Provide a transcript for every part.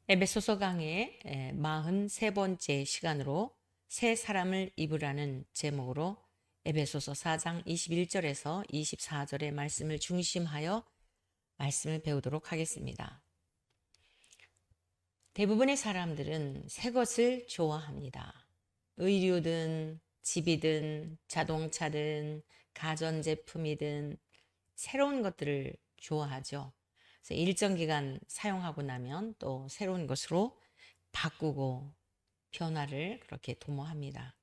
에베소서 강의 43번째 시간으로 새 사람을 입으라는 제목으로 에베소서 4장 21절에서 24절의 말씀을 중심하여 말씀을 배우도록 하겠습니다. 대부분의 사람들은 새 것을 좋아합니다. 의류든 집이든 자동차든 가전제품이든 새로운 것들을 좋아하죠. 그래서 일정 기간 사용하고 나면 또 새로운 것으로 바꾸고 변화를 그렇게 도모합니다.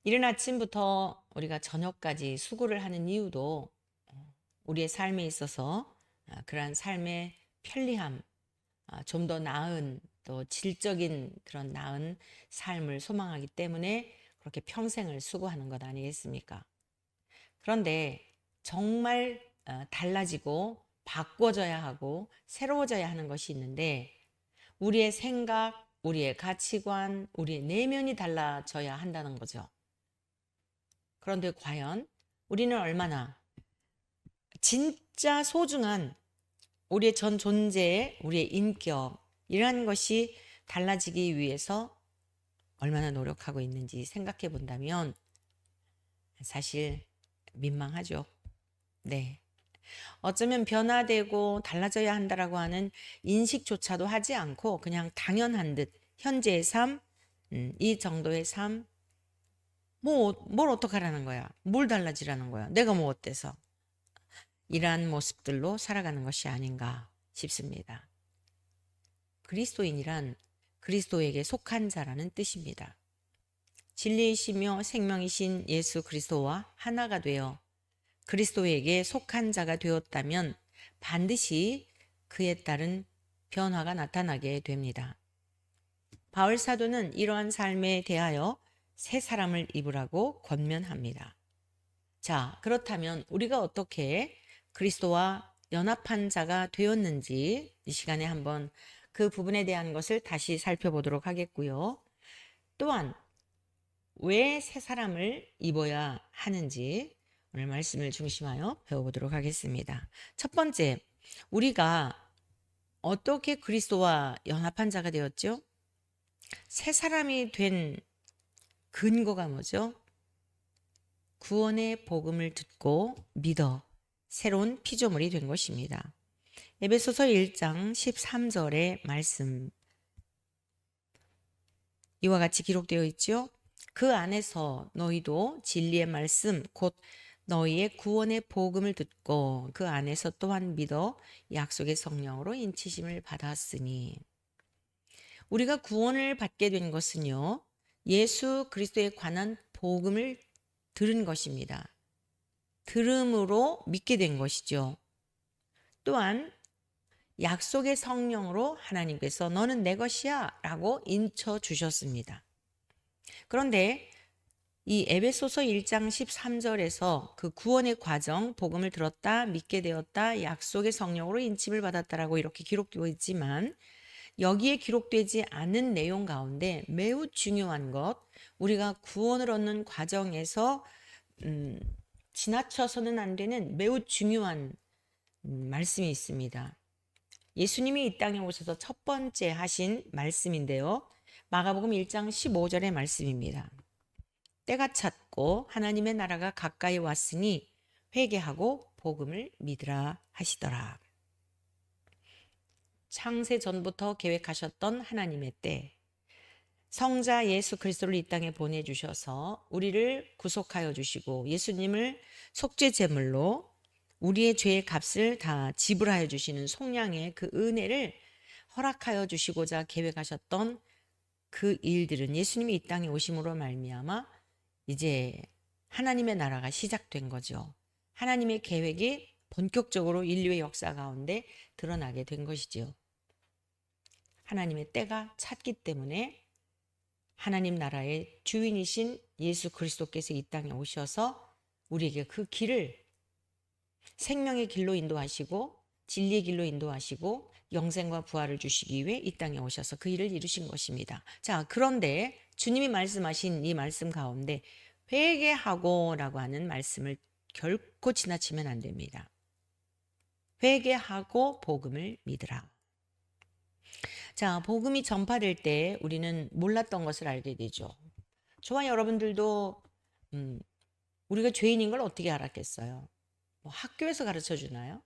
이른 아침부터 우리가 저녁까지 수고를 하는 이유도 우리의 삶에 있어서 그러한 삶의 편리함, 좀 더 나은 또 질적인 그런 나은 삶을 소망하기 때문에 그렇게 평생을 수고하는 것 아니겠습니까? 그런데 정말 달라지고 바꿔져야 하고 새로워져야 하는 것이 있는데 우리의 생각, 우리의 가치관, 우리의 내면이 달라져야 한다는 거죠. 그런데 과연 우리는 얼마나 진짜 소중한 우리의 전 존재, 우리의 인격 이러한 것이 달라지기 위해서 얼마나 노력하고 있는지 생각해 본다면 사실 민망하죠. 네. 어쩌면 변화되고 달라져야 한다라고 하는 인식조차도 하지 않고 그냥 당연한 듯 현재의 삶, 이 정도의 삶, 뭘 어떡하라는 거야? 뭘 달라지라는 거야? 내가 뭐 어때서? 이러한 모습들로 살아가는 것이 아닌가 싶습니다. 그리스도인이란 그리스도에게 속한 자라는 뜻입니다. 진리이시며 생명이신 예수 그리스도와 하나가 되어 그리스도에게 속한 자가 되었다면 반드시 그에 따른 변화가 나타나게 됩니다. 바울 사도는 이러한 삶에 대하여 새 사람을 입으라고 권면합니다. 자, 그렇다면 우리가 어떻게 그리스도와 연합한 자가 되었는지 이 시간에 한번 그 부분에 대한 것을 다시 살펴보도록 하겠고요. 또한 왜 새 사람을 입어야 하는지 오늘 말씀을 중심하여 배워보도록 하겠습니다. 첫 번째, 우리가 어떻게 그리스도와 연합한 자가 되었죠? 새 사람이 된 근거가 뭐죠? 구원의 복음을 듣고 믿어 새로운 피조물이 된 것입니다. 에베소서 1장 13절의 말씀 이와 같이 기록되어 있죠. 그 안에서 너희도 진리의 말씀 곧 너희의 구원의 복음을 듣고 그 안에서 또한 믿어 약속의 성령으로 인치심을 받았으니 우리가 구원을 받게 된 것은요. 예수 그리스도에 관한 복음을 들은 것입니다. 들음으로 믿게 된 것이죠. 또한 약속의 성령으로 하나님께서 너는 내 것이야 라고 인쳐 주셨습니다. 그런데 이 에베소서 1장 13절에서 그 구원의 과정, 복음을 들었다, 믿게 되었다, 약속의 성령으로 인침을 받았다라고 이렇게 기록되어 있지만 여기에 기록되지 않은 내용 가운데 매우 중요한 것, 우리가 구원을 얻는 과정에서 지나쳐서는 안 되는 매우 중요한 말씀이 있습니다. 예수님이 이 땅에 오셔서 첫 번째 하신 말씀인데요. 마가복음 1장 15절의 말씀입니다. 때가 찼고 하나님의 나라가 가까이 왔으니 회개하고 복음을 믿으라 하시더라. 창세 전부터 계획하셨던 하나님의 때, 성자 예수 그리스도를 이 땅에 보내주셔서 우리를 구속하여 주시고 예수님을 속죄 제물로 우리의 죄의 값을 다 지불하여 주시는 속량의 그 은혜를 허락하여 주시고자 계획하셨던 그 일들은 예수님이 이 땅에 오심으로 말미암아 이제 하나님의 나라가 시작된 거죠. 하나님의 계획이 본격적으로 인류의 역사 가운데 드러나게 된 것이죠. 하나님의 때가 찼기 때문에 하나님 나라의 주인이신 예수 그리스도께서 이 땅에 오셔서 우리에게 그 길을 생명의 길로 인도하시고 진리의 길로 인도하시고 영생과 부활을 주시기 위해 이 땅에 오셔서 그 일을 이루신 것입니다. 자, 그런데 주님이 말씀하신 이 말씀 가운데 회개하고라고 하는 말씀을 결코 지나치면 안 됩니다. 회개하고 복음을 믿으라. 자, 복음이 전파될 때 우리는 몰랐던 것을 알게 되죠. 저와 여러분들도 음, 우리가 죄인인 걸 어떻게 알았겠어요? 뭐 학교에서 가르쳐 주나요?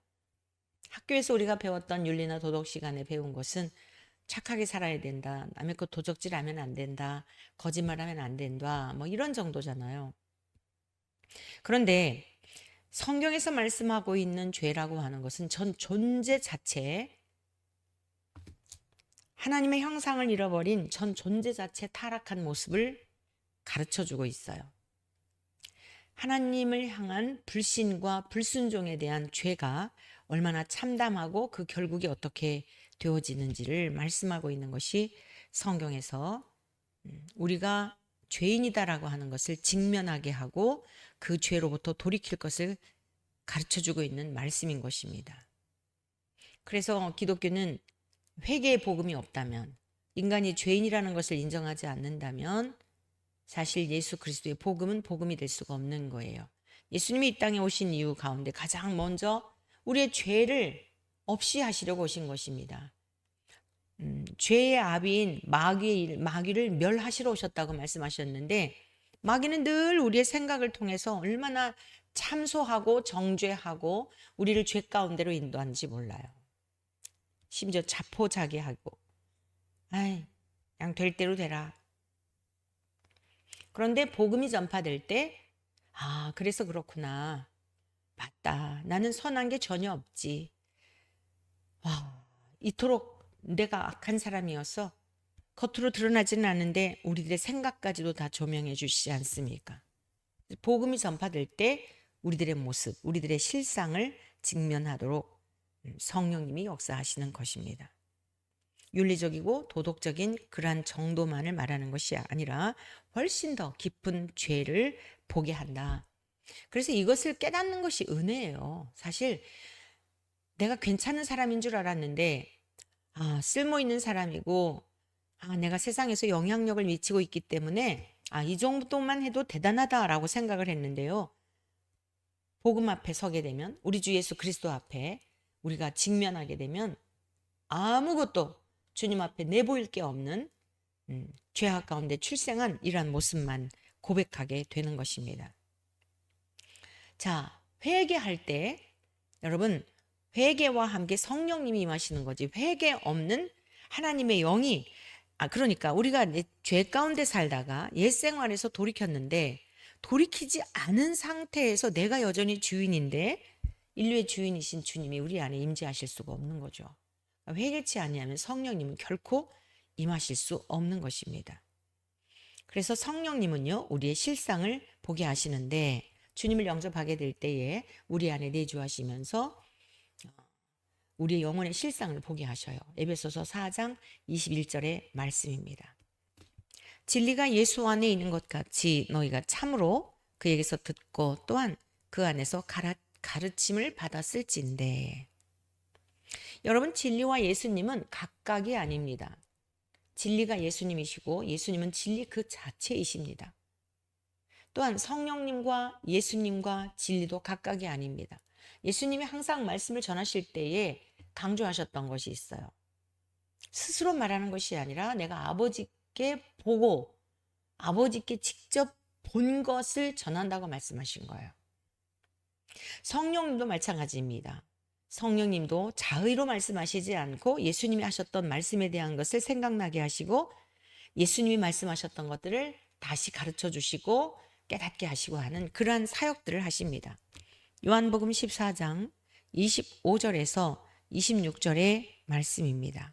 학교에서 우리가 배웠던 윤리나 도덕 시간에 배운 것은 착하게 살아야 된다. 남의 것 도적질하면 안 된다. 거짓말하면 안 된다. 뭐 이런 정도잖아요. 그런데 성경에서 말씀하고 있는 죄라고 하는 것은 전 존재 자체에 하나님의 형상을 잃어버린 전 존재 자체 타락한 모습을 가르쳐 주고 있어요. 하나님을 향한 불신과 불순종에 대한 죄가 얼마나 참담하고 그 결국이 어떻게 되어지는지를 말씀하고 있는 것이 성경에서 우리가 죄인이다라고 하는 것을 직면하게 하고 그 죄로부터 돌이킬 것을 가르쳐 주고 있는 말씀인 것입니다. 그래서 기독교는 회개의 복음이 없다면, 인간이 죄인이라는 것을 인정하지 않는다면 사실 예수 그리스도의 복음은 복음이 될 수가 없는 거예요. 예수님이 이 땅에 오신 이유 가운데 가장 먼저 우리의 죄를 없이 하시려고 오신 것입니다. 죄의 아비인 마귀를 멸하시러 오셨다고 말씀하셨는데, 마귀는 늘 우리의 생각을 통해서 얼마나 참소하고 정죄하고 우리를 죄 가운데로 인도하는지 몰라요. 심지어 자포자기하고 아이 그냥 될 대로 되라. 그런데 복음이 전파될 때 그래서 그렇구나. 맞다. 나는 선한 게 전혀 없지. 이토록 내가 악한 사람이어서 겉으로 드러나지는 않는데 우리들의 생각까지도 다 조명해 주시지 않습니까? 복음이 전파될 때 우리들의 모습, 우리들의 실상을 직면하도록 성령님이 역사하시는 것입니다. 윤리적이고 도덕적인 그러한 정도만을 말하는 것이 아니라 훨씬 더 깊은 죄를 보게 한다. 그래서 이것을 깨닫는 것이 은혜예요. 사실 내가 괜찮은 사람인 줄 알았는데 쓸모 있는 사람이고 내가 세상에서 영향력을 미치고 있기 때문에 이 정도만 해도 대단하다라고 생각을 했는데요. 복음 앞에 서게 되면 우리 주 예수 그리스도 앞에 우리가 직면하게 되면 아무것도 주님 앞에 내보일 게 없는 죄악 가운데 출생한 이러한 모습만 고백하게 되는 것입니다. 자, 회개할 때 여러분 회개와 함께 성령님이 임하시는 거지 회개 없는 하나님의 영이 그러니까 우리가 죄 가운데 살다가 옛 생활에서 돌이켰는데 돌이키지 않은 상태에서 내가 여전히 주인인데 인류의 주인이신 주님이 우리 안에 임재하실 수가 없는 거죠. 회개치 아니하면 성령님은 결코 임하실 수 없는 것입니다. 그래서 성령님은요 우리의 실상을 보게 하시는데 주님을 영접하게 될 때에 우리 안에 내주하시면서 우리의 영혼의 실상을 보게 하셔요. 에베소서 4장 21절의 말씀입니다. 진리가 예수 안에 있는 것 같이 너희가 참으로 그에게서 듣고 또한 그 안에서 가르침을 받았을진데. 여러분 진리와 예수님은 각각이 아닙니다. 진리가 예수님이시고 예수님은 진리 그 자체이십니다. 또한 성령님과 예수님과 진리도 각각이 아닙니다. 예수님이 항상 말씀을 전하실 때에 강조하셨던 것이 있어요. 스스로 말하는 것이 아니라 내가 아버지께 보고 아버지께 직접 본 것을 전한다고 말씀하신 거예요. 성령님도 마찬가지입니다. 성령님도 자의로 말씀하시지 않고 예수님이 하셨던 말씀에 대한 것을 생각나게 하시고 예수님이 말씀하셨던 것들을 다시 가르쳐 주시고 깨닫게 하시고 하는 그러한 사역들을 하십니다. 요한복음 14장 25절에서 26절의 말씀입니다.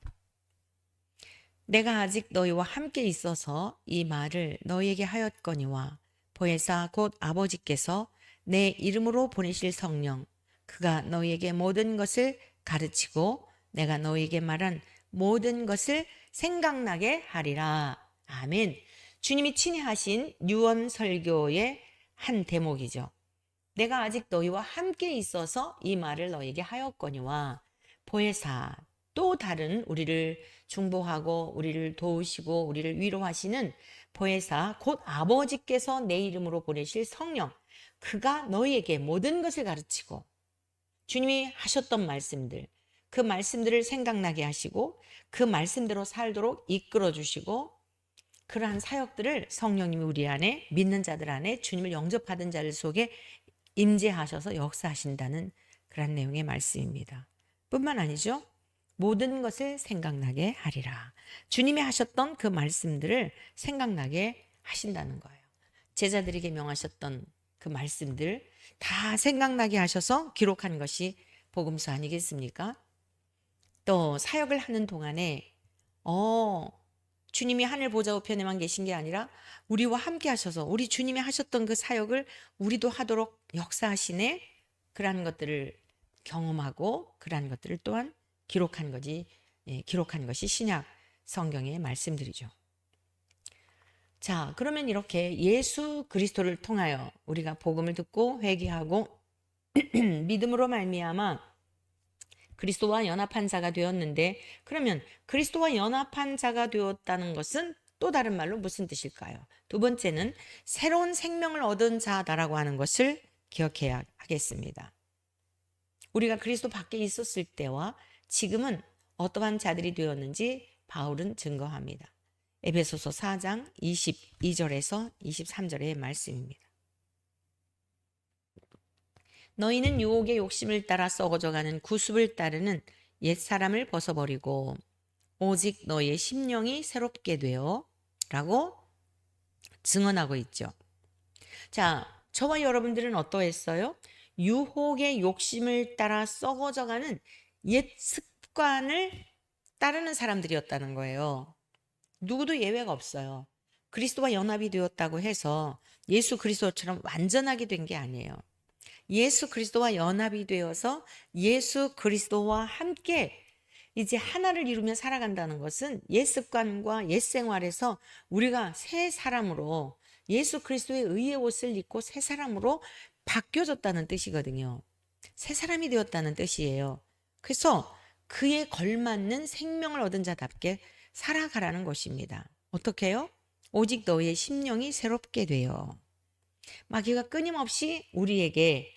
내가 아직 너희와 함께 있어서 이 말을 너희에게 하였거니와 보혜사 곧 아버지께서 내 이름으로 보내실 성령 그가 너희에게 모든 것을 가르치고 내가 너희에게 말한 모든 것을 생각나게 하리라. 아멘. 주님이 친히 하신 유언 설교의 한 대목이죠. 내가 아직 너희와 함께 있어서 이 말을 너희에게 하였거니와 보혜사 또 다른 우리를 중보하고 우리를 도우시고 우리를 위로하시는 보혜사 곧 아버지께서 내 이름으로 보내실 성령 그가 너희에게 모든 것을 가르치고 주님이 하셨던 말씀들 그 말씀들을 생각나게 하시고 그 말씀대로 살도록 이끌어 주시고 그러한 사역들을 성령님이 우리 안에 믿는 자들 안에 주님을 영접하던 자들 속에 임재하셔서 역사하신다는 그런 내용의 말씀입니다. 뿐만 아니죠. 모든 것을 생각나게 하리라. 주님이 하셨던 그 말씀들을 생각나게 하신다는 거예요. 제자들에게 명하셨던 그 말씀들 다 생각나게 하셔서 기록한 것이 복음서 아니겠습니까? 또 사역을 하는 동안에 주님이 하늘 보좌 우편에만 계신 게 아니라 우리와 함께 하셔서 우리 주님이 하셨던 그 사역을 우리도 하도록 역사하시네. 그러한 것들을 경험하고 그러한 것들을 또한 기록한 것이 신약 성경의 말씀들이죠. 자, 그러면 이렇게 예수 그리스도를 통하여 우리가 복음을 듣고 회개하고 믿음으로 말미암아 그리스도와 연합한 자가 되었는데, 그러면 그리스도와 연합한 자가 되었다는 것은 또 다른 말로 무슨 뜻일까요? 두 번째는 새로운 생명을 얻은 자다라고 하는 것을 기억해야 하겠습니다. 우리가 그리스도 밖에 있었을 때와 지금은 어떠한 자들이 되었는지 바울은 증거합니다. 에베소서 4장 22절에서 23절의 말씀입니다. 너희는 유혹의 욕심을 따라 썩어져가는 구습을 따르는 옛사람을 벗어버리고 오직 너희의 심령이 새롭게 되어 라고 증언하고 있죠. 자, 저와 여러분들은 어떠했어요? 유혹의 욕심을 따라 썩어져가는 옛 습관을 따르는 사람들이었다는 거예요. 누구도 예외가 없어요. 그리스도와 연합이 되었다고 해서 예수 그리스도처럼 완전하게 된 게 아니에요. 예수 그리스도와 연합이 되어서 예수 그리스도와 함께 이제 하나를 이루며 살아간다는 것은 옛 습관과 옛 생활에서 우리가 새 사람으로 예수 그리스도의 의의 옷을 입고 새 사람으로 바뀌어졌다는 뜻이거든요. 새 사람이 되었다는 뜻이에요. 그래서 그에 걸맞는 생명을 얻은 자답게 살아가라는 것입니다. 어떻게 해요? 오직 너희의 심령이 새롭게 되어. 마귀가 끊임없이 우리에게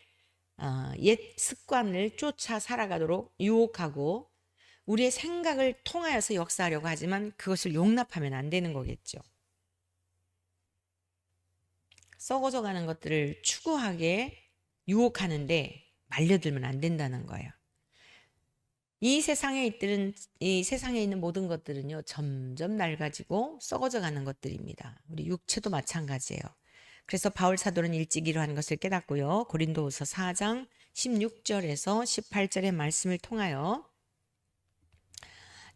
옛 습관을 쫓아 살아가도록 유혹하고 우리의 생각을 통하여서 역사하려고 하지만 그것을 용납하면 안 되는 거겠죠. 썩어져 가는 것들을 추구하게 유혹하는데 말려들면 안 된다는 거예요. 이 세상에 있는 모든 것들은요, 점점 낡아지고 썩어져 가는 것들입니다. 우리 육체도 마찬가지예요. 그래서 바울 사도는 일찍 이러한 것을 깨닫고요. 고린도후서 4장 16절에서 18절의 말씀을 통하여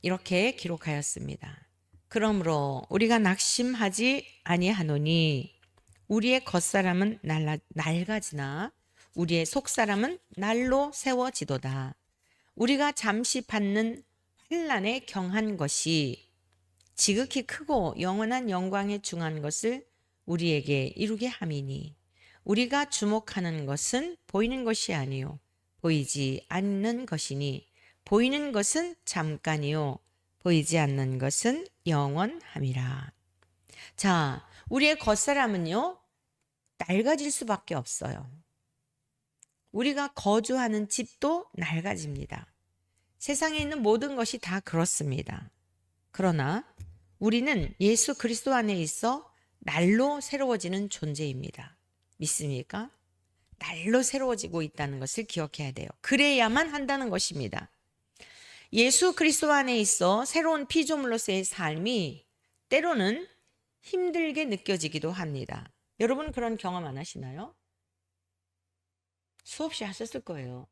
이렇게 기록하였습니다. 그러므로 우리가 낙심하지 아니하노니 우리의 겉사람은 낡아지나 우리의 속사람은 날로 세워지도다. 우리가 잠시 받는 환난에 경한 것이 지극히 크고 영원한 영광에 중한 것을 우리에게 이루게 함이니 우리가 주목하는 것은 보이는 것이 아니요 보이지 않는 것이니 보이는 것은 잠깐이요 보이지 않는 것은 영원함이라. 자, 우리의 겉사람은요 낡아질 수밖에 없어요. 우리가 거주하는 집도 낡아집니다. 세상에 있는 모든 것이 다 그렇습니다. 그러나 우리는 예수 그리스도 안에 있어 날로 새로워지는 존재입니다. 믿습니까? 날로 새로워지고 있다는 것을 기억해야 돼요. 그래야만 한다는 것입니다. 예수 그리스도 안에 있어 새로운 피조물로서의 삶이 때로는 힘들게 느껴지기도 합니다. 여러분 그런 경험 안 하시나요? 수없이 하셨을 거예요.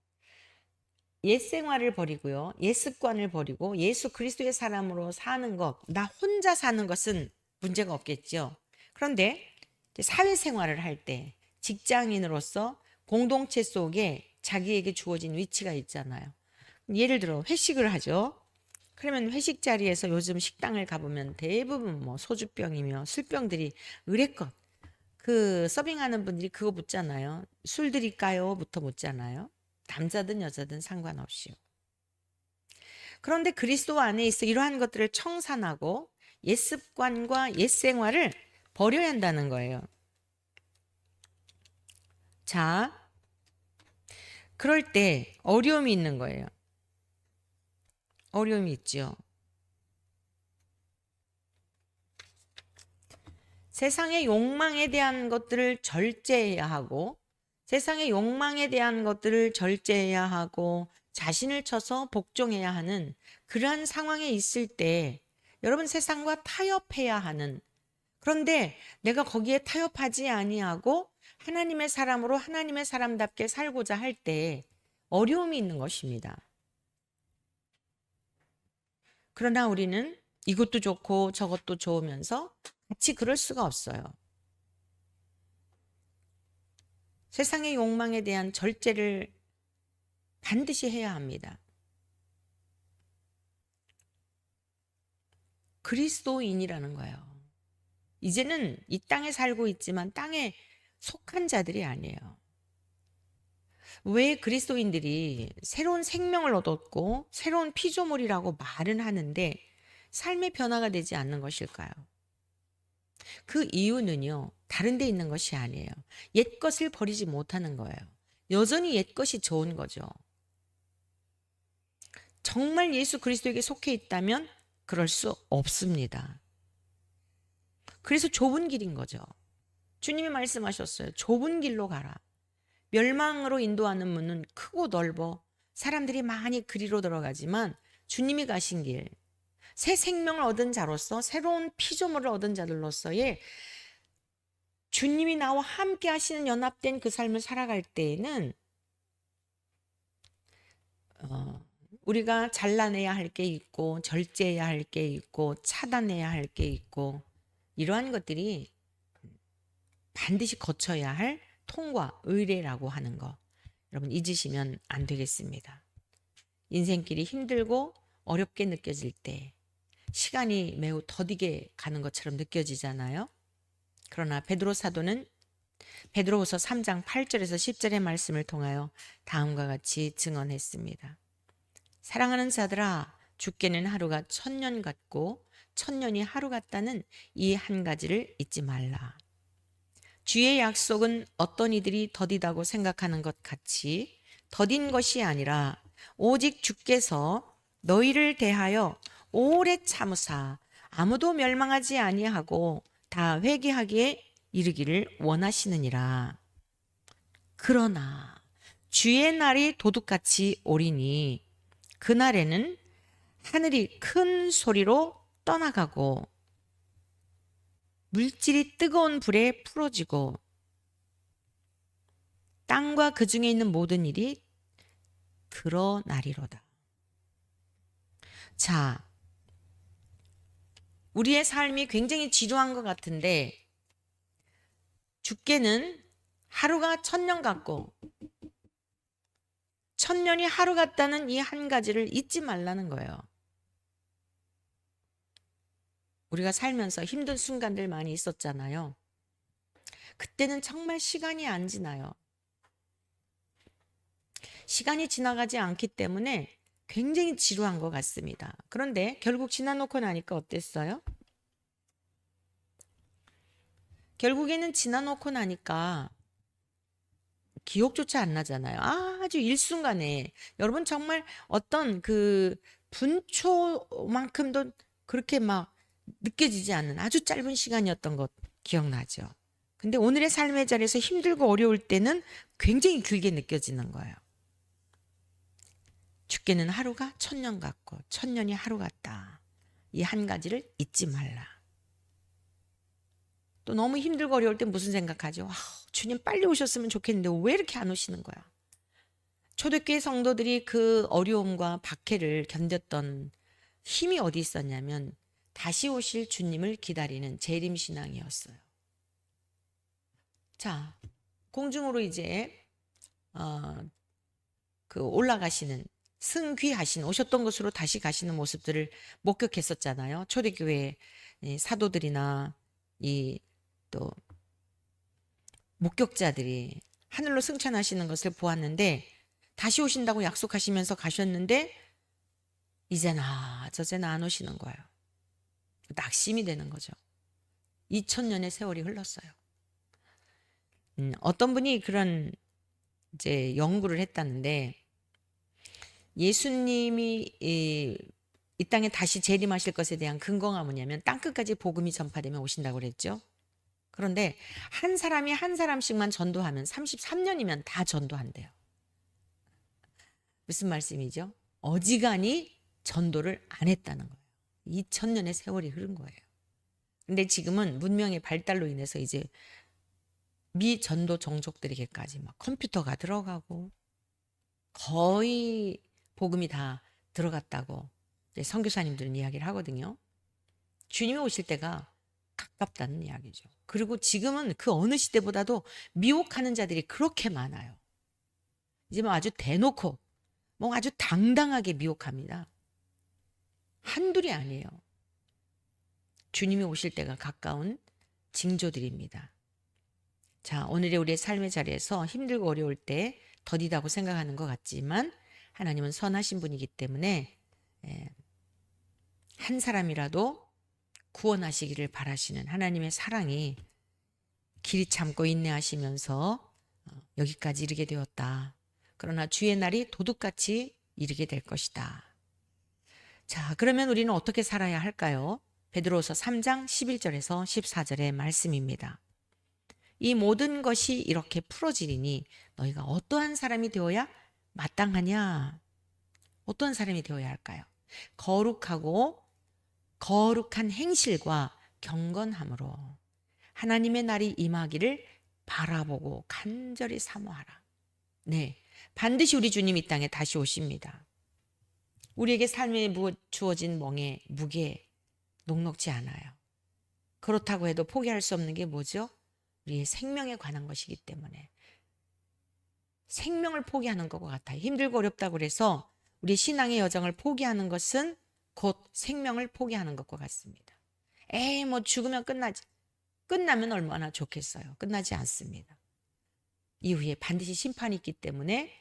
옛 생활을 버리고요. 옛 습관을 버리고 예수 그리스도의 사람으로 사는 것, 나 혼자 사는 것은 문제가 없겠죠. 그런데 사회생활을 할 때 직장인으로서 공동체 속에 자기에게 주어진 위치가 있잖아요. 예를 들어 회식을 하죠. 그러면 회식 자리에서 요즘 식당을 가보면 대부분 뭐 소주병이며 술병들이 의례껏 그 서빙하는 분들이 그거 묻잖아요. 술 드릴까요? 부터 묻잖아요. 남자든 여자든 상관없이요. 그런데 그리스도 안에 있어 이러한 것들을 청산하고 옛 습관과 옛 생활을 버려야 한다는 거예요. 자, 그럴 때 어려움이 있는 거예요. 어려움이 있죠. 세상의 욕망에 대한 것들을 절제해야 하고, 세상의 욕망에 대한 것들을 절제해야 하고, 자신을 쳐서 복종해야 하는 그러한 상황에 있을 때 여러분 세상과 타협해야 하는, 그런데 내가 거기에 타협하지 아니하고 하나님의 사람으로 하나님의 사람답게 살고자 할 때 어려움이 있는 것입니다. 그러나 우리는 이것도 좋고 저것도 좋으면서 같이 그럴 수가 없어요. 세상의 욕망에 대한 절제를 반드시 해야 합니다. 그리스도인이라는 거예요. 이제는 이 땅에 살고 있지만 땅에 속한 자들이 아니에요. 왜 그리스도인들이 새로운 생명을 얻었고 새로운 피조물이라고 말은 하는데 삶의 변화가 되지 않는 것일까요? 그 이유는요, 다른 데 있는 것이 아니에요. 옛 것을 버리지 못하는 거예요. 여전히 옛 것이 좋은 거죠. 정말 예수 그리스도에게 속해 있다면 그럴 수 없습니다. 그래서 좁은 길인 거죠. 주님이 말씀하셨어요. 좁은 길로 가라. 멸망으로 인도하는 문은 크고 넓어 사람들이 많이 그리로 들어가지만 주님이 가신 길, 새 생명을 얻은 자로서 새로운 피조물을 얻은 자들로서의 주님이 나와 함께 하시는 연합된 그 삶을 살아갈 때에는 우리가 잘라내야 할 게 있고 절제해야 할 게 있고 차단해야 할 게 있고 이러한 것들이 반드시 거쳐야 할 통과, 의례라고 하는 거 여러분 잊으시면 안 되겠습니다. 인생길이 힘들고 어렵게 느껴질 때 시간이 매우 더디게 가는 것처럼 느껴지잖아요. 그러나 베드로 사도는 베드로후서 3장 8절에서 10절의 말씀을 통하여 다음과 같이 증언했습니다. 사랑하는 자들아, 죽게는 하루가 1000년 같고 1000년이 하루 같다는 이 한 가지를 잊지 말라. 주의 약속은 어떤 이들이 더디다고 생각하는 것 같이 더딘 것이 아니라 오직 주께서 너희를 대하여 오래 참으사 아무도 멸망하지 아니하고 다 회개하기에 이르기를 원하시느니라. 그러나 주의 날이 도둑같이 오리니 그날에는 하늘이 큰 소리로 떠나가고 물질이 뜨거운 불에 풀어지고 땅과 그 중에 있는 모든 일이 드러나리로다. 자, 우리의 삶이 굉장히 지루한 것 같은데 죽게는 하루가 1000년 같고 1000년이 하루 같다는 이 한 가지를 잊지 말라는 거예요. 우리가 살면서 힘든 순간들 많이 있었잖아요. 그때는 정말 시간이 안 지나요. 시간이 지나가지 않기 때문에 굉장히 지루한 것 같습니다. 그런데 결국 지나놓고 나니까 어땠어요? 결국에는 지나놓고 나니까 기억조차 안 나잖아요. 아주 일순간에 여러분 정말 어떤 그 분초만큼도 그렇게 막 느껴지지 않는 아주 짧은 시간이었던 것 기억나죠? 근데 오늘의 삶의 자리에서 힘들고 어려울 때는 굉장히 길게 느껴지는 거예요. 죽게는 하루가 1000년 같고 1000년이 하루 같다. 이 한 가지를 잊지 말라. 또 너무 힘들고 어려울 때 무슨 생각하죠? 주님 빨리 오셨으면 좋겠는데 왜 이렇게 안 오시는 거야? 초대교회 성도들이 그 어려움과 박해를 견뎠던 힘이 어디 있었냐면 다시 오실 주님을 기다리는 재림신앙이었어요. 자, 공중으로 이제 그 올라가시는 승귀하신 오셨던 곳으로 다시 가시는 모습들을 목격했었잖아요. 초대교회 사도들이나 이 또 목격자들이 하늘로 승천하시는 것을 보았는데 다시 오신다고 약속하시면서 가셨는데 이제나 저제나 안 오시는 거예요. 낙심이 되는 거죠. 2000년의 세월이 흘렀어요. 어떤 분이 그런 이제 연구를 했다는데 예수님이 이 땅에 다시 재림하실 것에 대한 근거가 뭐냐면 땅끝까지 복음이 전파되면 오신다고 그랬죠. 그런데 한 사람이 한 사람씩만 전도하면 33년이면 다 전도한대요. 무슨 말씀이죠? 어지간히 전도를 안 했다는 거예요. 2000년의 세월이 흐른 거예요. 근데 지금은 문명의 발달로 인해서 이제 미전도 종족들에게까지 막 컴퓨터가 들어가고 거의 복음이 다 들어갔다고 선교사님들은 이야기를 하거든요. 주님이 오실 때가 가깝다는 이야기죠. 그리고 지금은 그 어느 시대보다도 미혹하는 자들이 그렇게 많아요. 이제 뭐 아주 대놓고 뭐 아주 당당하게 미혹합니다. 한둘이 아니에요. 주님이 오실 때가 가까운 징조들입니다. 자, 오늘의 우리의 삶의 자리에서 힘들고 어려울 때 더디다고 생각하는 것 같지만 하나님은 선하신 분이기 때문에 한 사람이라도 구원하시기를 바라시는 하나님의 사랑이 길이 참고 인내하시면서 여기까지 이르게 되었다. 그러나 주의 날이 도둑같이 이르게 될 것이다. 자, 그러면 우리는 어떻게 살아야 할까요? 베드로후서 3장 11절에서 14절의 말씀입니다. 이 모든 것이 이렇게 풀어지리니 너희가 어떠한 사람이 되어야 마땅하냐? 어떤 사람이 되어야 할까요? 거룩하고 거룩한 행실과 경건함으로 하나님의 날이 임하기를 바라보고 간절히 사모하라. 네, 반드시 우리 주님 이 땅에 다시 오십니다. 우리에게 삶에 주어진 멍에 무게 녹록지 않아요. 그렇다고 해도 포기할 수 없는 게 뭐죠? 우리의 생명에 관한 것이기 때문에 생명을 포기하는 것과 같아요. 힘들고 어렵다고 해서 우리 신앙의 여정을 포기하는 것은 곧 생명을 포기하는 것과 같습니다. 에이, 뭐 죽으면 끝나지. 끝나면 얼마나 좋겠어요. 끝나지 않습니다. 이후에 반드시 심판이 있기 때문에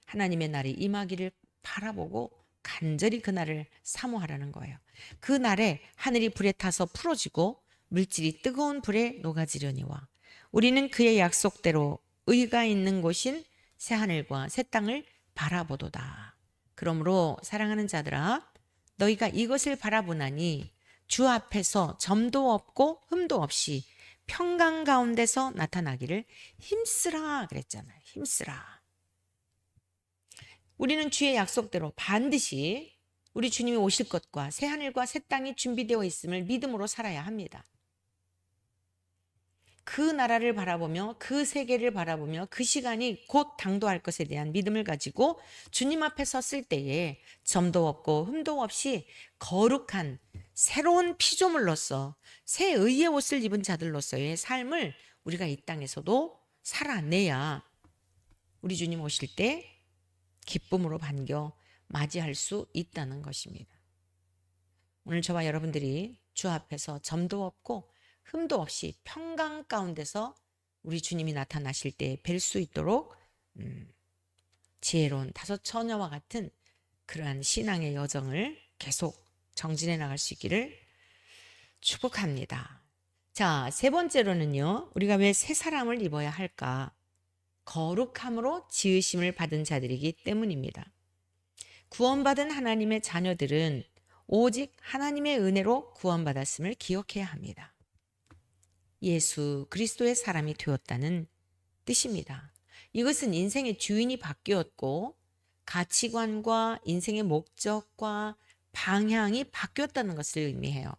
하나님의 날이 임하기를 바라보고 간절히 그 날을 사모하라는 거예요. 그 날에 하늘이 불에 타서 풀어지고 물질이 뜨거운 불에 녹아지려니와 우리는 그의 약속대로 의가 있는 곳인 새하늘과 새 땅을 바라보도다. 그러므로 사랑하는 자들아, 너희가 이것을 바라보나니 주 앞에서 점도 없고 흠도 없이 평강 가운데서 나타나기를 힘쓰라 그랬잖아요. 힘쓰라. 우리는 주의 약속대로 반드시 우리 주님이 오실 것과 새하늘과 새 땅이 준비되어 있음을 믿음으로 살아야 합니다. 그 나라를 바라보며 그 세계를 바라보며 그 시간이 곧 당도할 것에 대한 믿음을 가지고 주님 앞에 섰을 때에 점도 없고 흠도 없이 거룩한 새로운 피조물로서 새 의의 옷을 입은 자들로서의 삶을 우리가 이 땅에서도 살아내야 우리 주님 오실 때 기쁨으로 반겨 맞이할 수 있다는 것입니다. 오늘 저와 여러분들이 주 앞에서 점도 없고 흠도 없이 평강 가운데서 우리 주님이 나타나실 때 뵐 수 있도록 지혜로운 다섯 처녀와 같은 그러한 신앙의 여정을 계속 정진해 나갈 수 있기를 축복합니다. 자, 세 번째로는요. 우리가 왜 새 사람을 입어야 할까? 거룩함으로 지으심을 받은 자들이기 때문입니다. 구원받은 하나님의 자녀들은 오직 하나님의 은혜로 구원받았음을 기억해야 합니다. 예수 그리스도의 사람이 되었다는 뜻입니다. 이것은 인생의 주인이 바뀌었고 가치관과 인생의 목적과 방향이 바뀌었다는 것을 의미해요.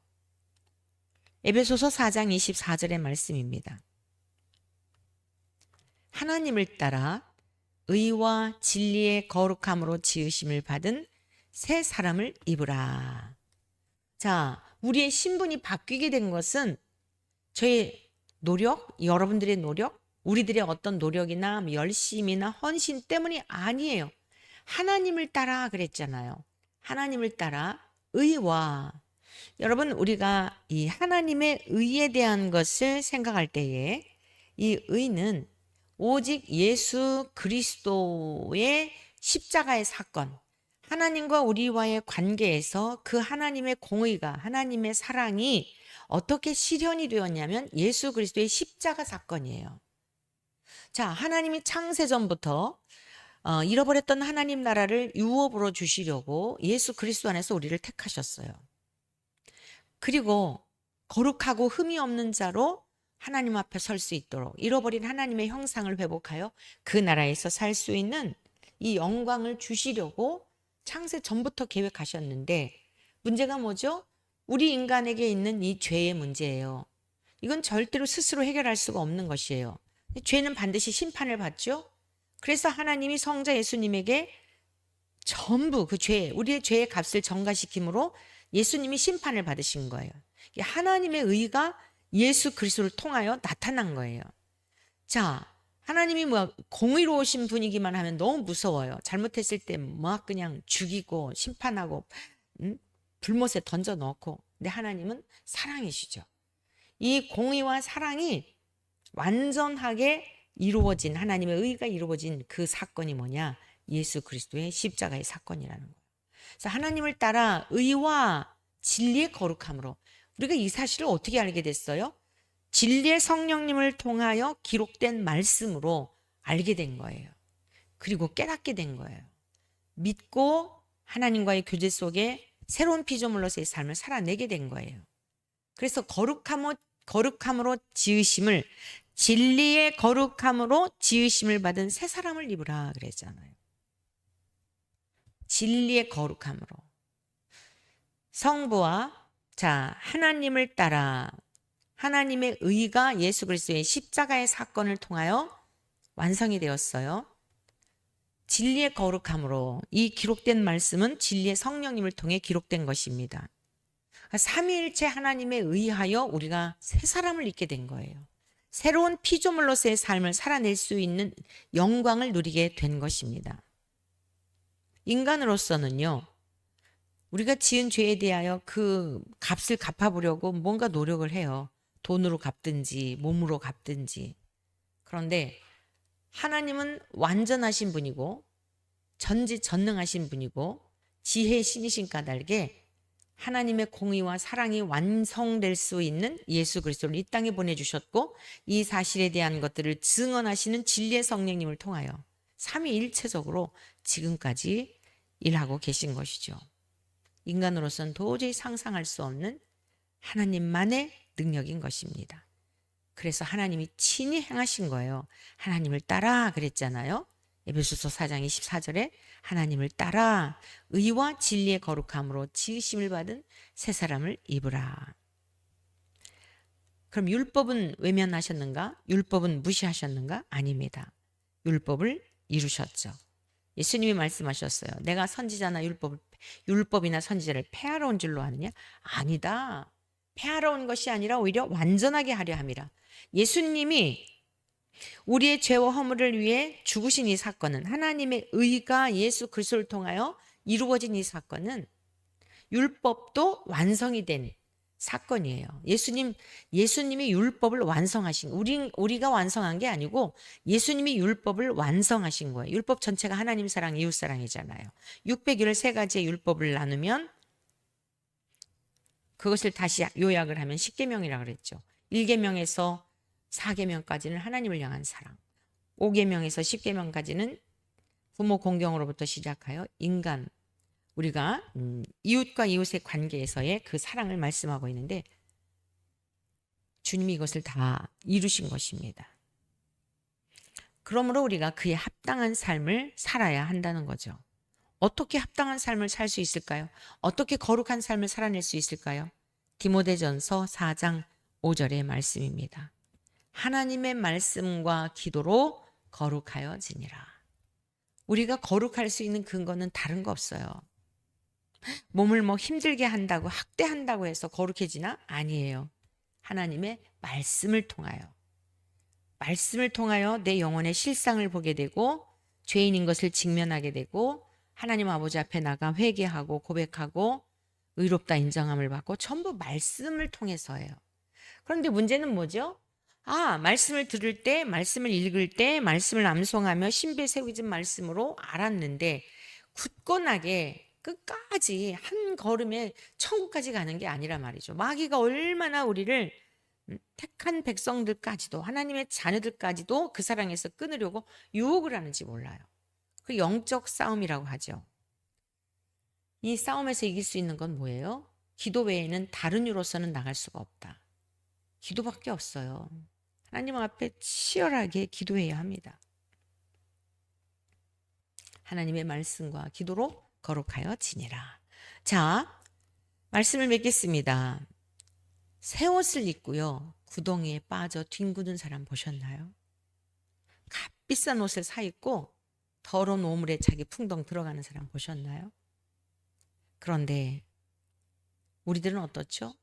에베소서 4장 24절의 말씀입니다. 하나님을 따라 의와 진리의 거룩함으로 지으심을 받은 새 사람을 입으라. 자, 우리의 신분이 바뀌게 된 것은 저의 노력, 여러분들의 노력, 우리들의 어떤 노력이나 열심이나 헌신 때문이 아니에요. 하나님을 따라 그랬잖아요. 하나님을 따라 의와 여러분 우리가 이 하나님의 의에 대한 것을 생각할 때에 이 의는 오직 예수 그리스도의 십자가의 사건, 하나님과 우리와의 관계에서 그 하나님의 공의가 하나님의 사랑이 어떻게 실현이 되었냐면 예수 그리스도의 십자가 사건이에요. 자, 하나님이 창세전부터 잃어버렸던 하나님 나라를 유업으로 주시려고 예수 그리스도 안에서 우리를 택하셨어요. 그리고 거룩하고 흠이 없는 자로 하나님 앞에 설 수 있도록 잃어버린 하나님의 형상을 회복하여 그 나라에서 살 수 있는 이 영광을 주시려고 창세 전부터 계획하셨는데, 문제가 뭐죠? 우리 인간에게 있는 이 죄의 문제예요. 이건 절대로 스스로 해결할 수가 없는 것이에요. 죄는 반드시 심판을 받죠. 그래서 하나님이 성자 예수님에게 전부 그 죄, 우리의 죄의 값을 전가시킴으로 예수님이 심판을 받으신 거예요. 하나님의 의가 예수 그리스도를 통하여 나타난 거예요. 자, 하나님이 공의로우신 분이기만 하면 너무 무서워요. 잘못했을 때 막 그냥 죽이고 심판하고 불못에 던져 넣고. 근데 하나님은 사랑이시죠. 이 공의와 사랑이 완전하게 이루어진, 하나님의 의가 이루어진 그 사건이 뭐냐? 예수 그리스도의 십자가의 사건이라는 거예요. 그래서 하나님을 따라 의와 진리의 거룩함으로, 우리가 이 사실을 어떻게 알게 됐어요? 진리의 성령님을 통하여 기록된 말씀으로 알게 된 거예요. 그리고 깨닫게 된 거예요. 믿고 하나님과의 교제 속에 새로운 피조물로서의 삶을 살아내게 된 거예요. 그래서 거룩함으로 지으심을, 진리의 거룩함으로 지으심을 받은 새 사람을 입으라 그랬잖아요. 진리의 거룩함으로. 성부와 하나님을 따라 하나님의 의가 예수 그리스도의 십자가의 사건을 통하여 완성이 되었어요. 진리의 거룩함으로, 이 기록된 말씀은 진리의 성령님을 통해 기록된 것입니다. 삼위일체 하나님에 의하여 우리가 새 사람을 입게 된 거예요. 새로운 피조물로서의 삶을 살아낼 수 있는 영광을 누리게 된 것입니다. 인간으로서는요, 우리가 지은 죄에 대하여 그 값을 갚아보려고 뭔가 노력을 해요. 돈으로 갚든지 몸으로 갚든지. 그런데 하나님은 완전하신 분이고 전지전능하신 분이고 지혜의 신이신 까닭에 하나님의 공의와 사랑이 완성될 수 있는 예수 그리스도를 이 땅에 보내주셨고, 이 사실에 대한 것들을 증언하시는 진리의 성령님을 통하여 삼위일체적으로 지금까지 일하고 계신 것이죠. 인간으로서는 도저히 상상할 수 없는 하나님만의 능력인 것입니다. 그래서 하나님이 친히 행하신 거예요. 하나님을 따라 그랬잖아요. 에베소서 4장 24절에 하나님을 따라 의와 진리의 거룩함으로 지으심을 받은 새 사람을 입으라. 그럼 율법은 외면하셨는가? 율법은 무시하셨는가? 아닙니다. 율법을 이루셨죠. 예수님이 말씀하셨어요. 내가 선지자나 율법이나 선지자를 폐하러 온 줄로 아느냐? 아니다. 폐하러 온 것이 아니라 오히려 완전하게 하려 함이라. 예수님이 우리의 죄와 허물을 위해 죽으신 이 사건은, 하나님의 의가 예수 그리스도를 통하여 이루어진 이 사건은 율법도 완성이 된 사건이에요. 예수님이 율법을 완성하신, 우리가 완성한 게 아니고 예수님이 율법을 완성하신 거예요. 율법 전체가 하나님 사랑, 이웃 사랑이잖아요. 600일 세 가지의 율법을 나누면 그것을 다시 요약을 하면 10계명이라고 그랬죠. 1계명에서 4계명까지는 하나님을 향한 사랑, 5계명에서 10계명까지는 부모 공경으로부터 시작하여 인간, 우리가 이웃과 이웃의 관계에서의 그 사랑을 말씀하고 있는데, 주님이 이것을 다 이루신 것입니다. 그러므로 우리가 그에 합당한 삶을 살아야 한다는 거죠. 어떻게 합당한 삶을 살 수 있을까요? 어떻게 거룩한 삶을 살아낼 수 있을까요? 디모데전서 4장 5절의 말씀입니다. 하나님의 말씀과 기도로 거룩하여지니라. 우리가 거룩할 수 있는 근거는 다른 거 없어요. 몸을 힘들게 한다고, 학대한다고 해서 거룩해지나? 아니에요. 하나님의 말씀을 통하여 내 영혼의 실상을 보게 되고 죄인인 것을 직면하게 되고 하나님 아버지 앞에 나가 회개하고 고백하고 의롭다 인정함을 받고, 전부 말씀을 통해서예요. 그런데 문제는 뭐죠? 말씀을 들을 때, 말씀을 읽을 때, 말씀을 암송하며 신비 새기진 말씀으로 알았는데 굳건하게 끝까지 한 걸음에 천국까지 가는 게 아니라 말이죠. 마귀가 얼마나 우리를 택한 백성들까지도, 하나님의 자녀들까지도 그 사랑에서 끊으려고 유혹을 하는지 몰라요. 그 영적 싸움이라고 하죠. 이 싸움에서 이길 수 있는 건 뭐예요? 기도 외에는 다른 이유로서는 나갈 수가 없다. 기도밖에 없어요. 하나님 앞에 치열하게 기도해야 합니다. 하나님의 말씀과 기도로 거룩하여 지니라. 자, 말씀을 맺겠습니다. 새 옷을 입고요, 구덩이에 빠져 뒹구는 사람 보셨나요? 값비싼 옷을 사 입고 더러운 오물에 자기 풍덩 들어가는 사람 보셨나요? 그런데 우리들은 어떻죠?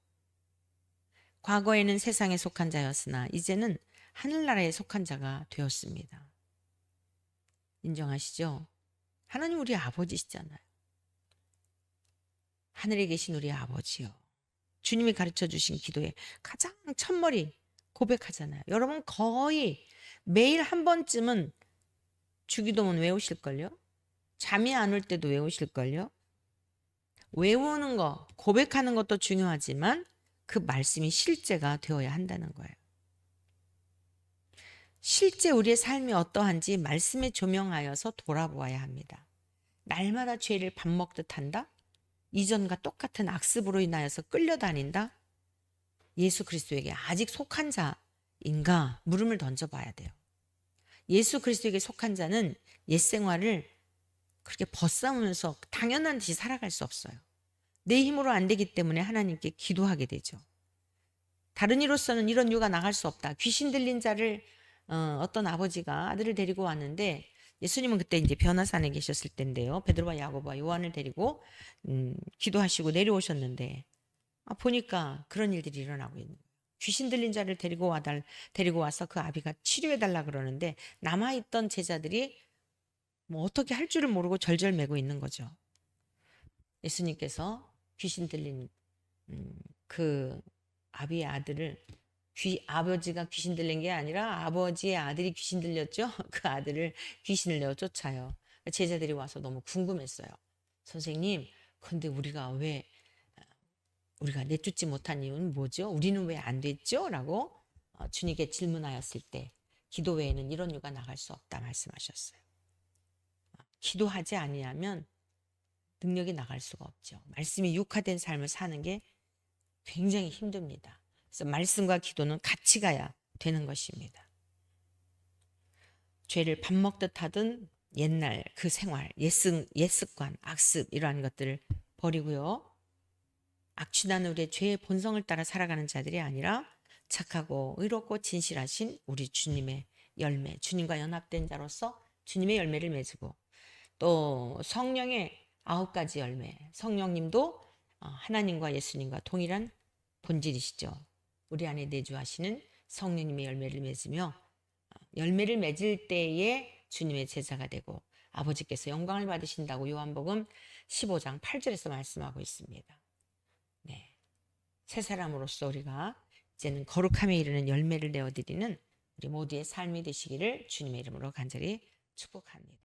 과거에는 세상에 속한 자였으나 이제는 하늘나라에 속한 자가 되었습니다. 인정하시죠? 하나님 우리 아버지시잖아요. 하늘에 계신 우리 아버지요. 주님이 가르쳐 주신 기도에 가장 첫머리 고백하잖아요. 여러분 거의 매일 한 번쯤은 주기도문 외우실걸요? 잠이 안 올 때도 외우실걸요? 외우는 거, 고백하는 것도 중요하지만 그 말씀이 실제가 되어야 한다는 거예요. 실제 우리의 삶이 어떠한지 말씀에 조명하여서 돌아보아야 합니다. 날마다 죄를 밥 먹듯 한다? 이전과 똑같은 악습으로 인하여서 끌려다닌다? 예수 그리스도에게 아직 속한 자인가 물음을 던져봐야 돼요. 예수 그리스도에게 속한 자는 옛 생활을 그렇게 벗삼으면서 당연한 듯이 살아갈 수 없어요. 내 힘으로 안 되기 때문에 하나님께 기도하게 되죠. 다른 이로서는 이런 이유가 나갈 수 없다. 귀신 들린 자를 어떤 아버지가 아들을 데리고 왔는데, 예수님은 그때 이제 변화산에 계셨을 때인데요. 베드로와 야고보와 요한을 데리고 기도하시고 내려오셨는데, 보니까 그런 일들이 일어나고 있는 거예요. 귀신 들린 자를 데리고 와서 그 아비가 치료해 달라 그러는데, 남아있던 제자들이 뭐 어떻게 할 줄을 모르고 절절매고 있는 거죠. 예수님께서 귀신 들린 그 아비의 아들을, 아버지가 귀신 들린 게 아니라 아버지의 아들이 귀신 들렸죠. 그 아들을 귀신을 내어 쫓아요. 제자들이 와서 너무 궁금했어요. 선생님, 근데 우리가 내쫓지 못한 이유는 뭐죠? 우리는 왜 안 됐죠? 라고 주님께 질문하였을 때, 기도 외에는 이런 이유가 나갈 수 없다 말씀하셨어요. 기도하지 아니하면 능력이 나갈 수가 없죠. 말씀이 육화된 삶을 사는 게 굉장히 힘듭니다. 그래서 말씀과 기도는 같이 가야 되는 것입니다. 죄를 밥 먹듯 하던 옛날 그 생활, 옛습관, 악습 이러한 것들을 버리고요. 악취나는 우리의 죄의 본성을 따라 살아가는 자들이 아니라 착하고 의롭고 진실하신 우리 주님의 열매, 주님과 연합된 자로서 주님의 열매를 맺고, 또 성령의 9가지 열매, 성령님도 하나님과 예수님과 동일한 본질이시죠. 우리 안에 내주하시는 성령님의 열매를 맺으며, 열매를 맺을 때에 주님의 제자가 되고 아버지께서 영광을 받으신다고 요한복음 15장 8절에서 말씀하고 있습니다. 네, 새 사람으로서 우리가 이제는 거룩함에 이르는 열매를 내어드리는 우리 모두의 삶이 되시기를 주님의 이름으로 간절히 축복합니다.